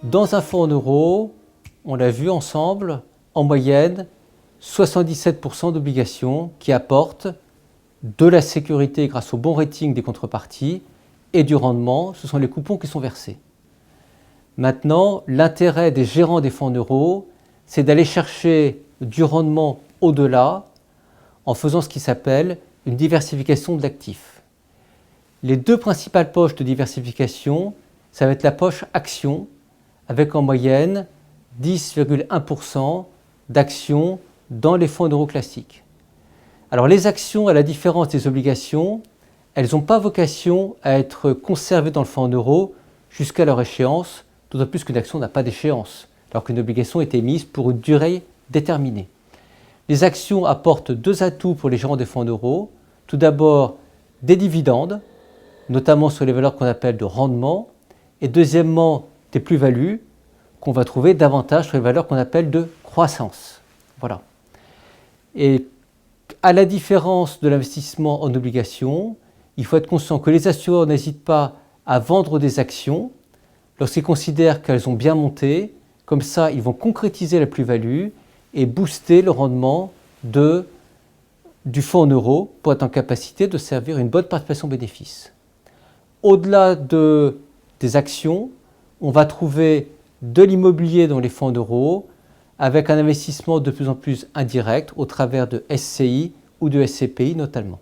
Dans un fonds en euros, on l'a vu ensemble, en moyenne, 77% d'obligations qui apportent de la sécurité grâce au bon rating des contreparties et du rendement, ce sont les coupons qui sont versés. Maintenant, l'intérêt des gérants des fonds en euros, c'est d'aller chercher du rendement au-delà en faisant ce qui s'appelle une diversification de l'actif. Les deux principales poches de diversification, ça va être la poche actions, avec en moyenne 10,1% d'actions dans les fonds en euros classiques. Alors les actions, à la différence des obligations, elles n'ont pas vocation à être conservées dans le fonds en euros jusqu'à leur échéance, d'autant plus qu'une action n'a pas d'échéance, alors qu'une obligation est émise pour une durée déterminée. Les actions apportent deux atouts pour les gérants des fonds en euros. Tout d'abord, des dividendes, notamment sur les valeurs qu'on appelle de rendement, et deuxièmement, des plus-values qu'on va trouver davantage sur les valeurs qu'on appelle de croissance. Voilà. Et à la différence de l'investissement en obligations, il faut être conscient que les assureurs n'hésitent pas à vendre des actions lorsqu'ils considèrent qu'elles ont bien monté. Comme ça, ils vont concrétiser la plus-value et booster le rendement du fonds en euros pour être en capacité de servir une bonne participation bénéfice. Au-delà des actions, on va trouver de l'immobilier dans les fonds en euros avec un investissement de plus en plus indirect au travers de SCI ou de SCPI notamment.